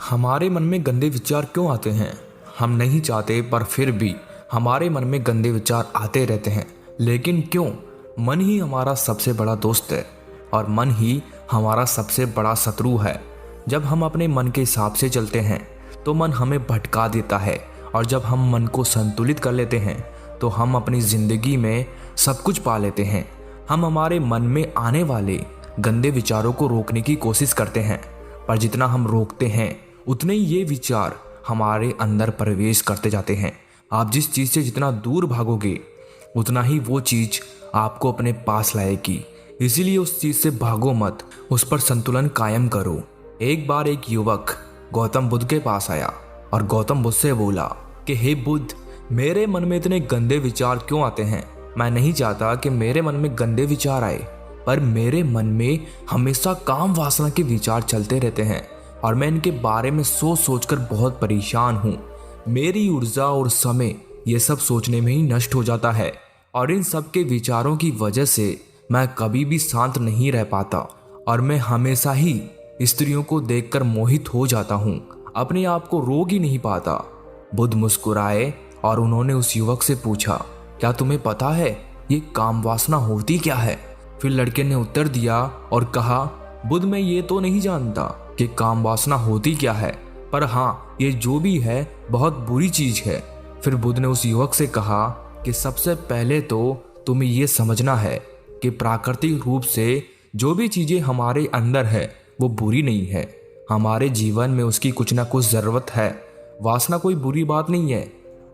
हमारे मन में गंदे विचार क्यों आते हैं? हम नहीं चाहते पर फिर भी हमारे मन में गंदे विचार आते रहते हैं। लेकिन क्यों? मन ही हमारा सबसे बड़ा दोस्त है और मन ही हमारा सबसे बड़ा शत्रु है। जब हम अपने मन के हिसाब से चलते हैं तो मन हमें भटका देता है, और जब हम मन को संतुलित कर लेते हैं तो हम अपनी जिंदगी में सब कुछ पा लेते हैं। हम हमारे मन में आने वाले गंदे विचारों को रोकने की कोशिश करते हैं, पर जितना हम रोकते हैं उतने ही ये विचार हमारे अंदर प्रवेश करते जाते हैं। आप जिस चीज़ से जितना दूर भागोगे उतना ही वो चीज़ आपको अपने पास लाएगी। इसीलिए उस चीज़ से भागो मत, उस पर संतुलन कायम करो। एक बार एक युवक गौतम बुद्ध के पास आया और गौतम बुद्ध से बोला कि हे बुद्ध, मेरे मन में इतने गंदे विचार क्यों आते हैं? मैं नहीं चाहता कि मेरे मन में गंदे विचार आए, पर मेरे मन में हमेशा काम वासना के विचार चलते रहते हैं और मैं इनके बारे में सोच सोचकर बहुत परेशान हूँ। मेरी ऊर्जा और समय ये सब सोचने में ही नष्ट हो जाता है, और इन सब के विचारों की वजह से मैं कभी भी शांत नहीं रह पाता और मैं हमेशा ही स्त्रियों को देखकर मोहित हो जाता हूँ, अपने आप को रोक ही नहीं पाता। बुद्ध मुस्कुराए और उन्होंने उस युवक से पूछा, क्या तुम्हें पता है ये काम वासना होती क्या है? फिर लड़के ने उत्तर दिया और कहा, बुद्ध, मैं ये तो नहीं जानता कि काम वासना होती क्या है, पर हाँ, ये जो भी है बहुत बुरी चीज है। फिर बुद्ध ने उस युवक से कहा कि सबसे पहले तो तुम्हें ये समझना है कि प्राकृतिक रूप से जो भी चीजें हमारे अंदर है वो बुरी नहीं है। हमारे जीवन में उसकी कुछ ना कुछ जरूरत है। वासना कोई बुरी बात नहीं है,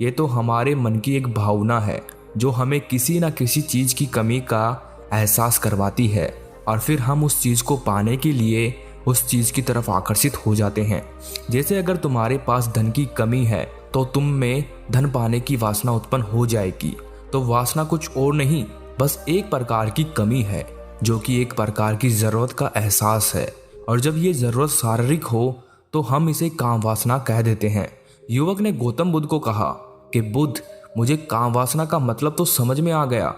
ये तो हमारे मन की एक भावना है जो हमें किसी न किसी चीज की कमी का एहसास करवाती है, और फिर हम उस चीज को पाने के लिए उस चीज की तरफ आकर्षित हो जाते हैं। जैसे अगर तुम्हारे पास धन की कमी है तो तुम में धन पाने की वासना उत्पन्न हो जाएगी। तो वासना कुछ और नहीं, बस एक प्रकार की कमी है जो कि एक प्रकार की जरूरत का एहसास है, और जब ये जरूरत शारीरिक हो तो हम इसे काम वासना कह देते हैं। युवक ने गौतम बुद्ध को कहा कि बुद्ध, मुझे काम वासना का मतलब तो समझ में आ गया,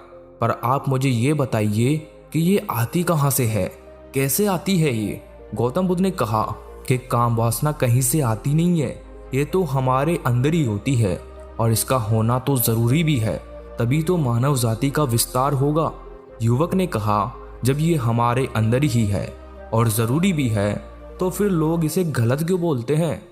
पर आप मुझे ये बताइए कि ये आती कहाँ से है, कैसे आती है ये? गौतम बुद्ध ने कहा कि काम वासना कहीं से आती नहीं है, ये तो हमारे अंदर ही होती है, और इसका होना तो जरूरी भी है, तभी तो मानव जाति का विस्तार होगा। युवक ने कहा, जब ये हमारे अंदर ही है और जरूरी भी है तो फिर लोग इसे गलत क्यों बोलते हैं?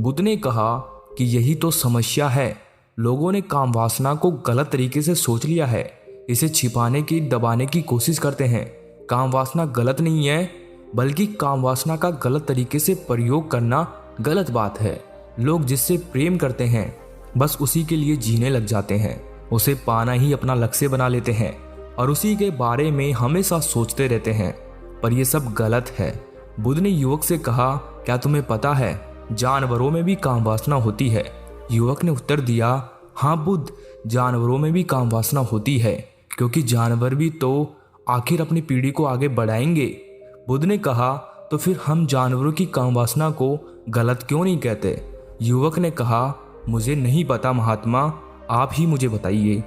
बुद्ध ने कहा कि यही तो समस्या है, लोगों ने काम वासना को गलत तरीके से सोच लिया है, इसे छिपाने की दबाने की कोशिश करते हैं। काम वासना गलत नहीं है, बल्कि काम वासना का गलत तरीके से प्रयोग करना गलत बात है। लोग जिससे प्रेम करते हैं बस उसी के लिए जीने लग जाते हैं, उसे पाना ही अपना लक्ष्य बना लेते हैं और उसी के बारे में हमेशा सोचते रहते हैं, पर यह सब गलत है। बुद्ध ने युवक से कहा, क्या तुम्हें पता है जानवरों में भी काम वासना होती है? युवक ने उत्तर दिया, हाँ बुद्ध, जानवरों में भी काम वासना होती है, क्योंकि जानवर भी तो आखिर अपनी पीढ़ी को आगे बढ़ाएंगे। बुद्ध ने कहा, तो फिर हम जानवरों की काम वासना को गलत क्यों नहीं कहते? युवक ने कहा, मुझे नहीं पता महात्मा, आप ही मुझे बताइए।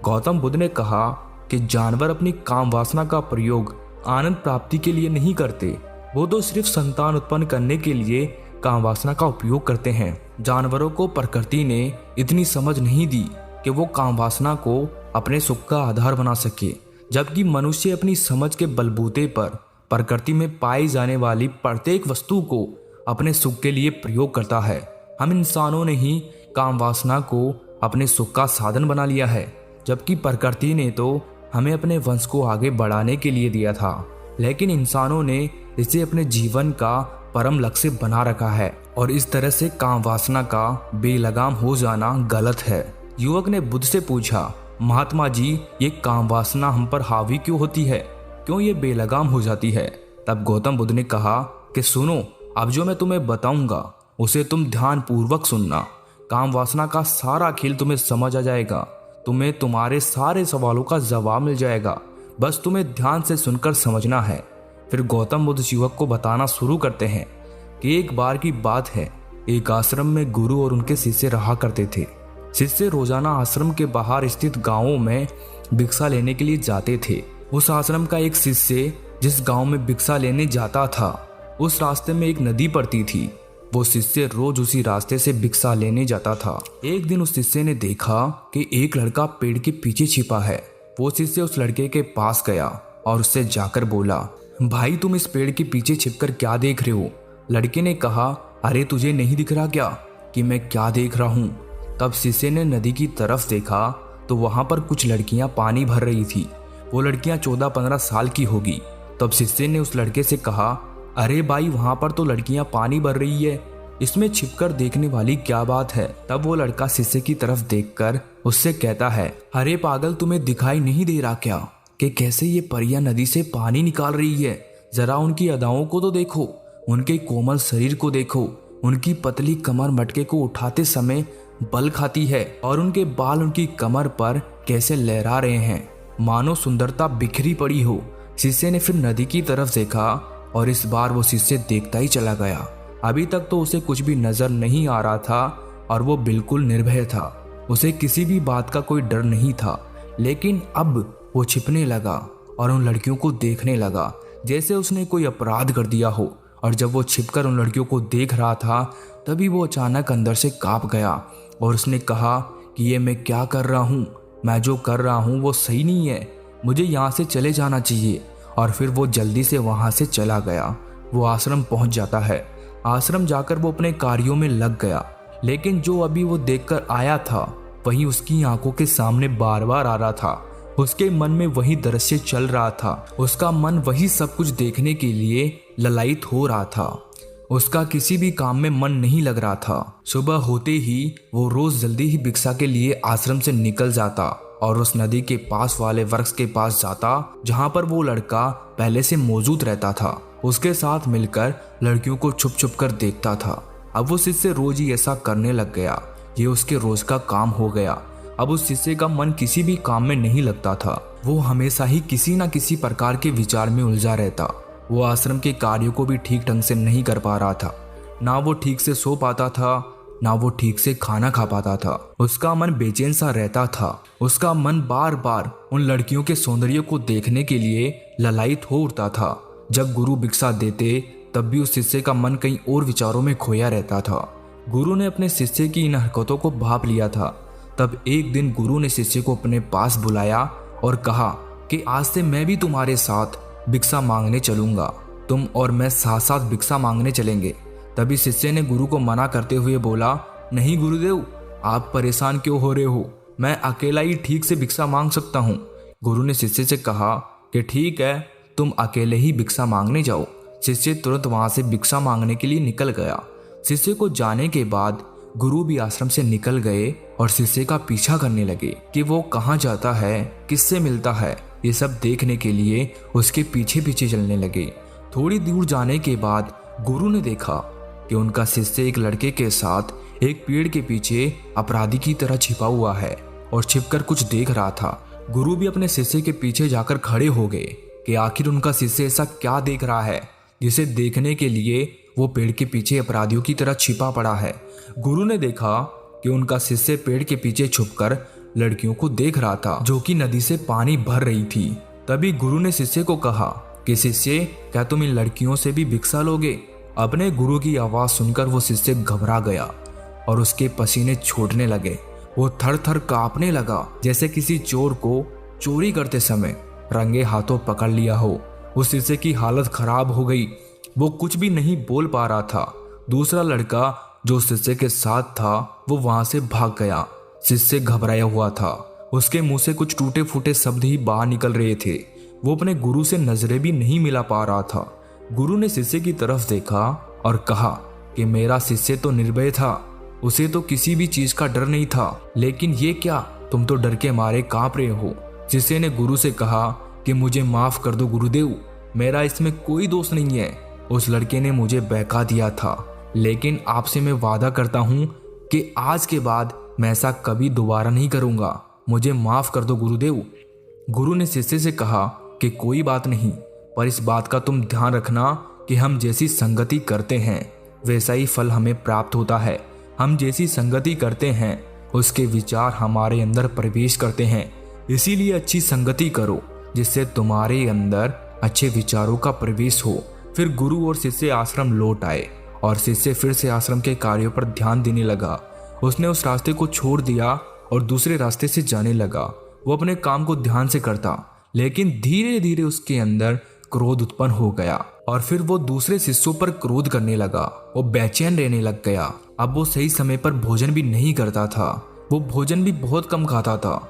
गौतम बुद्ध ने कहा कि जानवर अपनी काम वासना का प्रयोग आनंद प्राप्ति के लिए नहीं करते, वो तो सिर्फ संतान उत्पन्न करने के लिए काम वासना का उपयोग करते हैं। जानवरों को प्रकृति ने इतनी समझ नहीं दी कि वो काम वासना को अपने सुख का आधार बना सके, जबकि मनुष्य अपनी समझ के बलबूते पर प्रकृति में पाई जाने वाली प्रत्येक वस्तु को अपने सुख के लिए प्रयोग करता है। हम इंसानों ने ही काम वासना को अपने सुख का साधन बना लिया है, जबकि प्रकृति ने तो हमें अपने वंश को आगे बढ़ाने के लिए दिया था, लेकिन इंसानों ने इसे अपने जीवन का परम लक्ष्य बना रखा है, और इस तरह से काम वासना का बेलगाम हो जाना गलत है। युवक ने बुद्ध से पूछा, महात्मा जी, ये काम वासना हम पर हावी क्यों होती है, क्यों ये बेलगाम हो जाती है? तब गौतम बुद्ध ने कहा कि सुनो, अब जो मैं तुम्हें बताऊंगा उसे तुम ध्यान पूर्वक सुनना। काम वासना का सारा खेल तुम्हें समझ आ जाएगा, तुम्हें तुम्हारे सारे सवालों का जवाब मिल जाएगा, बस तुम्हें ध्यान से सुनकर समझना है। फिर गौतम बुद्ध युवक को बताना शुरू करते हैं कि एक बार की बात है, एक आश्रम में गुरु और उनके शिष्य रहा करते थे। शिष्य रोजाना आश्रम के बाहर स्थित गांवों में भिक्षा लेने के लिए जाते थे। उस आश्रम का एक शिष्य जिस गांव में भिक्षा लेने जाता था, उस रास्ते में एक नदी पड़ती थी। वो शिष्य रोज उसी रास्ते से भिक्षा लेने जाता था। एक दिन उस शिष्य ने देखा कि एक लड़का पेड़ के पीछे छिपा है। वो शिष्य उस लड़के के पास गया और उससे जाकर बोला, भाई तुम इस पेड़ के पीछे छिपकर क्या देख रहे हो? लड़के ने कहा, अरे तुझे नहीं दिख रहा क्या कि मैं क्या देख रहा हूँ? तब शिष्य ने नदी की तरफ देखा तो वहां पर कुछ लड़कियां पानी भर रही थी। वो लड़कियां 14-15 साल की होगी। तब शिष्य ने उस लड़के से कहा, अरे भाई वहां पर तो लड़कियां पानी भर रही है, इसमें छिपकर देखने वाली क्या बात है? तब वो लड़का शिष्य की तरफ देखकर उससे कहता है, अरे पागल तुम्हें दिखाई नहीं दे रहा क्या कि कैसे ये परियां नदी से पानी निकाल रही है? जरा उनकी अदाओं को तो देखो, उनके कोमल शरीर को देखो, उनकी पतली कमर मटके को उठाते समय बल खाती है और उनके बाल उनकी कमर पर कैसे लहरा रहे हैं, मानो सुंदरता बिखरी पड़ी हो। शिष्य ने फिर नदी की तरफ देखा और इस बार वो शिष्य देखता ही चला गया। अभी तक तो उसे कुछ भी नजर नहीं आ रहा था और वो बिल्कुल निर्भय था। उसे किसी भी बात का कोई डर नहीं था। लेकिन अब वो छिपने लगा और उन लड़कियों को देखने लगा जैसे उसने कोई अपराध कर दिया हो। और जब वो छिपकर उन लड़कियों को देख रहा था तभी वो अचानक अंदर से कांप गया और उसने कहा कि ये मैं क्या कर रहा हूँ? मैं जो कर रहा हूँ वो सही नहीं है, मुझे यहाँ से चले जाना चाहिए। और फिर वो जल्दी से वहाँ से चला गया। वो आश्रम पहुँच जाता है। आश्रम जाकर वो अपने कार्यों में लग गया। लेकिन जो अभी वो देखकर आया था वही उसकी आंखों के सामने बार बार आ रहा था। उसके मन में वही दृश्य चल रहा था। उसका मन वही सब कुछ देखने के लिए ललायित हो रहा था। उसका किसी भी काम में मन नहीं लग रहा था। सुबह होते ही वो रोज जल्दी ही भिक्षा के लिए आश्रम से निकल जाता और उस नदी के पास वाले वृक्ष के पास जाता जहाँ पर वो लड़का पहले से मौजूद रहता था। उसके साथ मिलकर लड़कियों को छुप छुप कर देखता था। अब उस शिष्य रोज ही ऐसा करने लग गया। ये उसके रोज का काम हो गया। अब उस शिष्य का मन किसी भी काम में नहीं लगता था। वो हमेशा ही किसी न किसी प्रकार के विचार में उलझा रहता। वो आश्रम के कार्यों को भी ठीक ढंग से नहीं कर पा रहा था। ना वो ठीक से सो पाता था, ना वो ठीक से खाना खा पाता था। उसका मन बेचैन सा रहता था। उसका मन बार बार उन लड़कियों के सौंदर्य को देखने के लिए ललायित हो उठता था। जब गुरु भिक्षा देते तब भी उस शिष्य का मन कहीं और विचारों में खोया रहता था। गुरु ने अपने शिष्य की इन हरकतों को भांप लिया था। तब एक दिन गुरु ने शिष्य को अपने पास बुलाया और कहा कि आज से मैं भी तुम्हारे साथ भिक्षा मांगने चलूंगा। तुम और मैं साथ साथ भिक्षा मांगने चलेंगे। तभी शिष्य ने गुरु को मना करते हुए बोला, नहीं गुरुदेव, आप परेशान क्यों हो रहे हो? मैं अकेला ही ठीक से भिक्षा मांग सकता हूँ। गुरु ने शिष्य से कहा कि ठीक है, तुम अकेले ही भिक्षा मांगने जाओ। शिष्य तुरंत वहां से भिक्षा मांगने के लिए निकल गया। शिष्य को जाने के बाद गुरु भी आश्रम से निकल गए और शिष्य का पीछा करने लगे कि वो कहाँ जाता है, किससे मिलता है। ये सब देखने के लिए उसके पीछे पीछे चलने लगे। थोड़ी दूर जाने के बाद गुरु ने देखा कि उनका शिष्य एक लड़के के साथ एक पेड़ के पीछे अपराधी की तरह छिपा हुआ है और छिपकर कुछ देख रहा था। गुरु भी अपने शिष्य के पीछे जाकर खड़े हो गए कि आखिर उनका शिष्य ऐसा क्या देख रहा है जिसे देखने के लिए वो पेड़ के पीछे अपराधियों की तरह छिपा पड़ा है। गुरु ने देखा कि उनका शिष्य पेड़ के पीछे छुपकर लड़कियों को देख रहा था जो कि नदी से पानी भर रही थी। तभी गुरु ने शिष्य को कहा कि शिष्य, क्या तुम इन लड़कियों से भी भिक्षा लोगे? अपने गुरु की आवाज सुनकर वो शिष्य घबरा गया और उसके पसीने छूटने लगे। वो थर थर कांपने लगा जैसे किसी चोर को चोरी करते समय रंगे हाथों पकड़ लिया हो। उस शिष्य की हालत खराब हो गई। वो कुछ भी नहीं बोल पा रहा था। दूसरा लड़का जो शिष्य के साथ था वो वहां से भाग गया। शिष्य घबराया हुआ था। उसके मुंह से कुछ टूटे फूटे शब्द ही बाहर निकल रहे थे। वो अपने गुरु से नजरें भी नहीं मिला पा रहा था। गुरु ने शिष्य की तरफ देखा और कहा कि मेरा शिष्य तो निर्भय था, उसे तो किसी भी चीज का डर नहीं था, लेकिन ये क्या, तुम तो डर के मारे कांप रहे हो। शिष्य ने गुरु से कहा कि मुझे माफ कर दो गुरुदेव, मेरा इसमें कोई दोष नहीं है। उस लड़के ने मुझे बहका दिया था, लेकिन आपसे मैं वादा करता हूँ कि आज के बाद मैं ऐसा कभी दोबारा नहीं करूँगा। मुझे माफ कर दो गुरुदेव। गुरु ने शिष्य से कहा कि कोई बात नहीं, पर इस बात का तुम ध्यान रखना कि हम जैसी संगति करते हैं वैसा ही फल हमें प्राप्त होता है। हम जैसी संगति करते हैं उसके विचार हमारे अंदर प्रवेश करते हैं। इसीलिए अच्छी संगति करो जिससे तुम्हारे अंदर अच्छे विचारों का प्रवेश हो। फिर गुरु और शिष्य आश्रम लौट आए और शिष्य फिर से आश्रम के कार्यों पर ध्यान देने लगा। उसने उस रास्ते को छोड़ दिया और दूसरे रास्ते से जाने लगा। वो अपने काम को ध्यान से करता, लेकिन धीरे धीरे उसके अंदर क्रोध उत्पन्न हो गया और फिर वो दूसरे शिष्यों पर क्रोध करने लगा। वो बेचैन रहने लग गया। अब वो सही समय पर भोजन भी नहीं करता था। वो भोजन भी बहुत कम खाता था।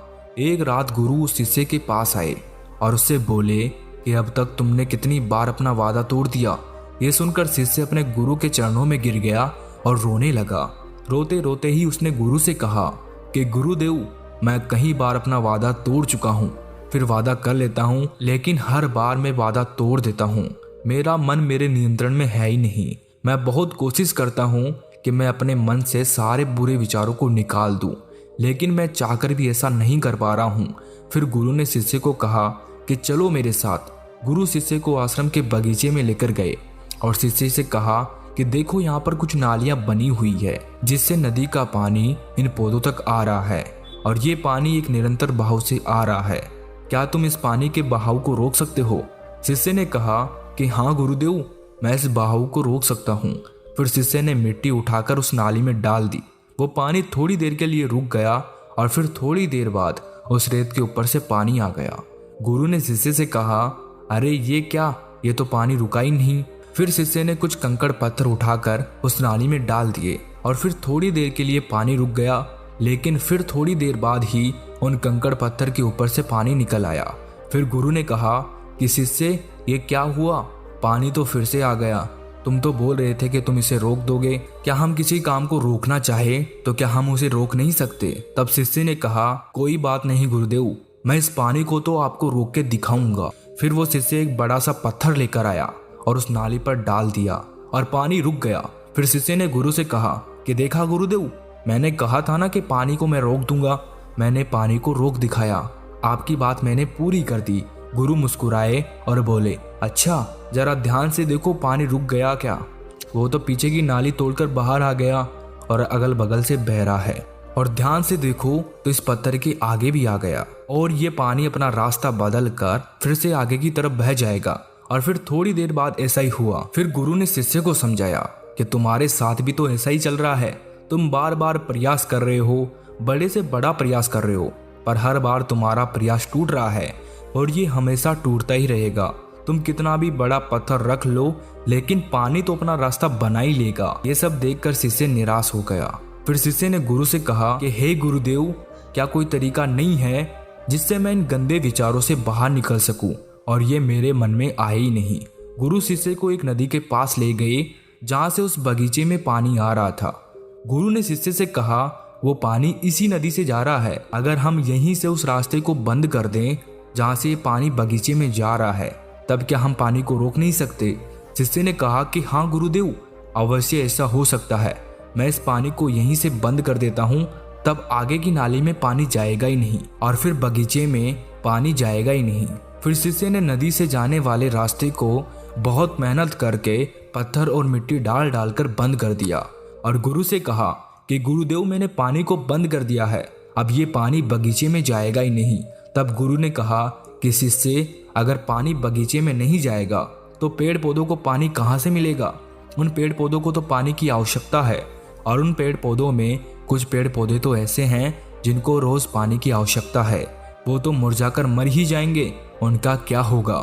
एक रात गुरु उस शिष्य के पास आए और उससे बोले कि अब तक तुमने कितनी बार अपना वादा तोड़ दिया। ये सुनकर शिष्य अपने गुरु के चरणों में गिर गया और रोने लगा। रोते रोते ही उसने गुरु से कहा कि गुरुदेव, मैं कई बार अपना वादा तोड़ चुका हूँ, फिर वादा कर लेता हूँ, लेकिन हर बार मैं वादा तोड़ देता हूँ। मेरा मन मेरे नियंत्रण में है ही नहीं। मैं बहुत कोशिश करता हूँ कि मैं अपने मन से सारे बुरे विचारों को निकाल दूँ, लेकिन मैं चाहकर भी ऐसा नहीं कर पा रहा हूँ। फिर गुरु ने शिष्य को कहा कि चलो मेरे साथ। गुरु शिष्य को आश्रम के बगीचे में लेकर गए और शिष्य से कहा कि देखो, यहाँ पर कुछ नालियां बनी हुई है जिससे नदी का पानी इन पौधों तक आ रहा है और ये पानी एक निरंतर बहाव से आ रहा है। क्या तुम इस पानी के बहाव को रोक सकते हो? शिष्य ने कहा कि हाँ गुरुदेव, मैं इस बहाव को रोक सकता हूँ। फिर शिष्य ने मिट्टी उठाकर उस नाली में डाल दी। वो पानी थोड़ी देर के लिए रुक गया और फिर थोड़ी देर बाद उस रेत के ऊपर से पानी आ गया। गुरु ने शिष्य से कहा, अरे ये क्या, ये तो पानी रुका ही नहीं। फिर शिष्य ने कुछ कंकड़ पत्थर उठाकर उस नाली में डाल दिए और फिर थोड़ी देर के लिए पानी रुक गया, लेकिन फिर थोड़ी देर बाद ही उन कंकड़ पत्थर के ऊपर से पानी निकल आया। फिर गुरु ने कहा कि शिष्य, ये क्या हुआ? पानी तो फिर से आ गया। तुम तो बोल रहे थे कि तुम इसे रोक दोगे। क्या हम किसी काम को रोकना चाहे तो क्या हम उसे रोक नहीं सकते? तब शिष्य ने कहा, कोई बात नहीं गुरुदेव, मैं इस पानी को तो आपको रोक के दिखाऊंगा। फिर वो शिष्य एक बड़ा सा पत्थर लेकर आया और उस नाली पर डाल दिया और पानी रुक गया। फिर शिष्य ने गुरु से कहा कि देखा गुरुदेव, मैंने कहा था ना कि पानी को मैं रोक दूंगा। मैंने पानी को रोक दिखाया। आपकी बात मैंने पूरी कर दी। गुरु मुस्कुराए और बोले, अच्छा जरा ध्यान से देखो, पानी रुक गया क्या? वो तो पीछे की नाली तोड़कर बाहर आ गया और अगल बगल से बह रहा है। और ध्यान से देखो तो इस पत्थर के आगे भी आ गया और ये पानी अपना रास्ता बदल कर फिर से आगे की तरफ बह जाएगा। और फिर थोड़ी देर बाद ऐसा ही हुआ। फिर गुरु ने शिष्य को समझाया कि तुम्हारे साथ भी तो ऐसा ही चल रहा है। तुम बार बार प्रयास कर रहे हो, बड़े से बड़ा प्रयास कर रहे हो, पर हर बार तुम्हारा प्रयास टूट रहा है और ये हमेशा टूटता ही रहेगा। तुम कितना भी बड़ा पत्थर रख लो, लेकिन पानी तो अपना रास्ता बना ही लेगा। ये सब देखकर शिष्य निराश हो गया। फिर शिष्य ने गुरु से कहा कि हे गुरुदेव, क्या कोई तरीका नहीं है जिससे मैं इन गंदे विचारों से बाहर निकल सकूं? और ये मेरे मन में आए ही नहीं। गुरु शिष्य को एक नदी के पास ले गए जहां से उस बगीचे में पानी आ रहा था। गुरु ने शिष्य से कहा, वो पानी इसी नदी से जा रहा है। अगर हम यहीं से उस रास्ते को बंद कर दें जहां से ये पानी बगीचे में जा रहा है, तब क्या हम पानी को रोक नहीं सकते? शिष्य ने कहा कि हाँ गुरुदेव, अवश्य ऐसा हो सकता है। मैं इस पानी को यहीं से बंद कर देता हूँ, तब आगे की नाली में पानी जाएगा ही नहीं और फिर बगीचे में पानी जाएगा ही नहीं। फिर शिष्य ने नदी से जाने वाले रास्ते को बहुत मेहनत करके पत्थर और मिट्टी डाल डालकर बंद कर दिया और गुरु से कहा कि गुरुदेव, मैंने पानी को बंद कर दिया है, अब ये पानी बगीचे में जाएगा ही नहीं। तब गुरु ने कहा कि शिष्य, अगर पानी बगीचे में नहीं जाएगा तो पेड़ पौधों को पानी कहाँ से मिलेगा? उन पेड़ पौधों को तो पानी की आवश्यकता है और उन पेड़ पौधों में कुछ पेड़ पौधे तो ऐसे हैं जिनको रोज पानी की आवश्यकता है। वो तो मुरझाकर मर ही जाएंगे, उनका क्या होगा?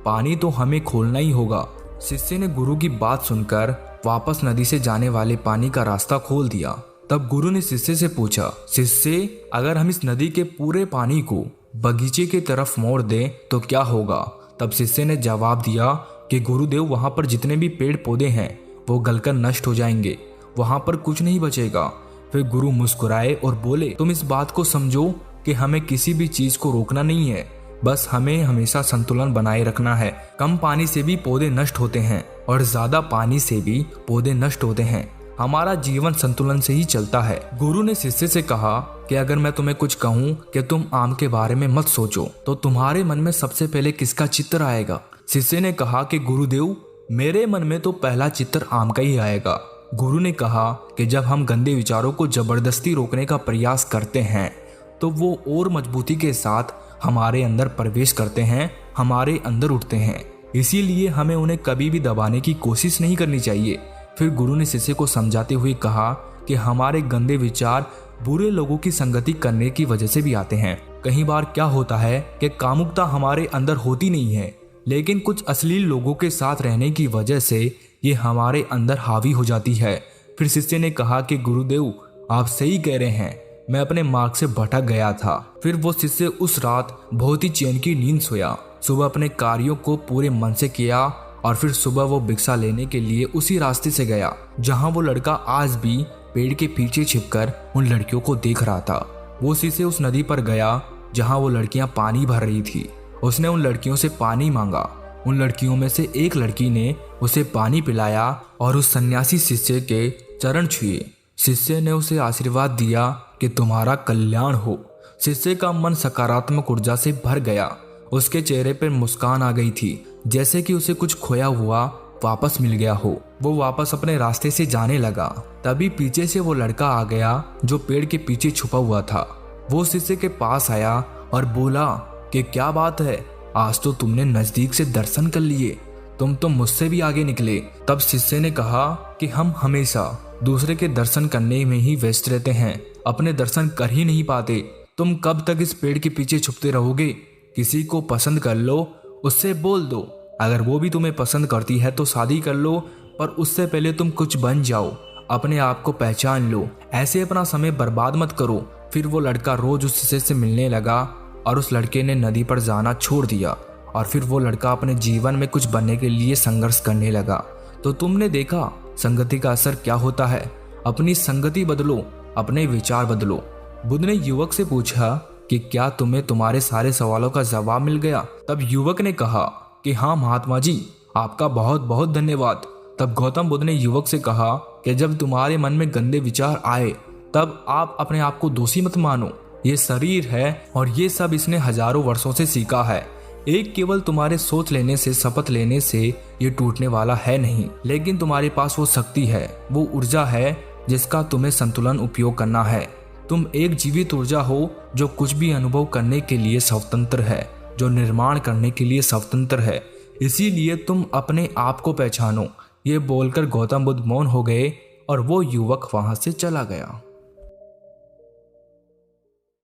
पानी तो हमें खोलना ही होगा। शिष्य ने गुरु की बात सुनकर वापस नदी से जाने वाले पानी का रास्ता खोल दिया। तब गुरु ने शिष्य से पूछा, शिष्य, अगर हम इस नदी के पूरे पानी को बगीचे की तरफ मोड़ दें तो क्या होगा? तब शिष्य ने जवाब दिया कि गुरुदेव, वहां पर जितने भी पेड़ पौधे हैं वो गलकर नष्ट हो जाएंगे, वहां पर कुछ नहीं बचेगा। फिर गुरु मुस्कुराए और बोले, तुम इस बात को समझो कि हमें किसी भी चीज को रोकना नहीं है, बस हमें हमेशा संतुलन बनाए रखना है। कम पानी से भी पौधे नष्ट होते हैं और ज्यादा पानी से भी पौधे नष्ट होते हैं। हमारा जीवन संतुलन से ही चलता है। गुरु ने शिष्य से कहा कि अगर मैं तुम्हें कुछ कहूँ कि तुम आम के बारे में मत सोचो, तो तुम्हारे मन में सबसे पहले किसका चित्र आएगा? शिष्य ने कहा कि गुरुदेव, मेरे मन में तो पहला चित्र आम का ही आएगा। गुरु ने कहा कि जब हम गंदे विचारों को जबरदस्ती रोकने का प्रयास करते हैं तो वो और मजबूती के साथ हमारे अंदर प्रवेश करते हैं, हमारे अंदर उठते हैं। इसीलिए हमें उन्हें कभी भी दबाने की कोशिश नहीं करनी चाहिए, फिर गुरु ने शिष्य को समझाते हुए कहा कि हमारे गंदे विचार बुरे लोगों की संगति करने की वजह से भी आते हैं। कई बार क्या होता है कि कामुकता हमारे अंदर होती नहीं है, लेकिन कुछ अश्लील लोगों के साथ रहने की वजह से ये हमारे अंदर हावी हो जाती है। फिर शिष्य ने कहा कि गुरुदेव आप सही कह रहे हैं, मैं अपने मार्ग से भटक गया था। फिर वो शिष्य उस रात बहुत ही चैन की नींद सोया। सुबह अपने कार्यों को पूरे मन से किया और फिर सुबह वो भिक्षा लेने के लिए उसी रास्ते से गया जहां वो लड़का आज भी पेड़ के पीछे छिपकर उन लड़कियों को देख रहा था। वो शिष्य उस नदी पर गया जहां वो लड़कियां पानी भर रही थी। उसने उन लड़कियों से पानी मांगा। उन लड़कियों में से एक लड़की ने उसे पानी पिलाया और उस सन्यासी शिष्य के चरण छुए। शिष्य ने उसे आशीर्वाद दिया कि तुम्हारा कल्याण हो। शिष्य का मन सकारात्मक ऊर्जा से भर गया। उसके चेहरे पर मुस्कान आ गई थी, जैसे कि उसे कुछ खोया हुआ वापस मिल गया हो। वो वापस अपने रास्ते से जाने लगा। तभी पीछे से वो लड़का आ गया जो पेड़ के पीछे छुपा हुआ था। वो शिष्य के पास आया और बोला कि क्या बात है, आज तो तुमने नजदीक से दर्शन कर लिए, तुम तो मुझसे भी आगे निकले। तब शिष्य ने कहा कि हम हमेशा दूसरे के दर्शन करने में ही व्यस्त रहते हैं, अपने दर्शन कर ही नहीं पाते। तुम कब तक इस पेड़ के पीछे छुपते रहोगे? किसी को पसंद कर लो, उससे बोल दो। अगर वो भी तुम्हें पसंद करती है तो शादी कर लो, पर उससे पहले तुम कुछ बन जाओ, अपने आप को पहचान लो। ऐसे अपना समय बर्बाद मत करो। फिर वो लड़का रोज उस शिष्य से मिलने लगा और उस लड़के ने नदी पर जाना छोड़ दिया और फिर वो लड़का अपने जीवन में कुछ बनने के लिए संघर्ष करने लगा। तो तुमने देखा संगति का असर क्या होता है। अपनी संगति बदलो, अपने विचार बदलो। बुद्ध ने युवक से पूछा कि क्या तुम्हें तुम्हारे सारे सवालों का जवाब मिल गया? तब युवक ने कहा कि हाँ महात्मा जी, आपका बहुत बहुत धन्यवाद। तब गौतम बुद्ध ने युवक से कहा कि जब तुम्हारे मन में गंदे विचार आए तब आप अपने आप को दोषी मत मानो। ये शरीर है और ये सब इसने हजारों वर्षों से सीखा है। एक केवल तुम्हारे सोच लेने से, शपथ लेने से ये टूटने वाला है नहीं, लेकिन तुम्हारे पास वो शक्ति है, वो ऊर्जा है जिसका तुम्हें संतुलन उपयोग करना है। तुम एक जीवित ऊर्जा हो जो कुछ भी अनुभव करने के लिए स्वतंत्र है, जो निर्माण करने के लिए स्वतंत्र है। इसीलिए तुम अपने आप को पहचानो। ये बोलकर गौतम बुद्ध मौन हो गए और वो युवक वहां से चला गया।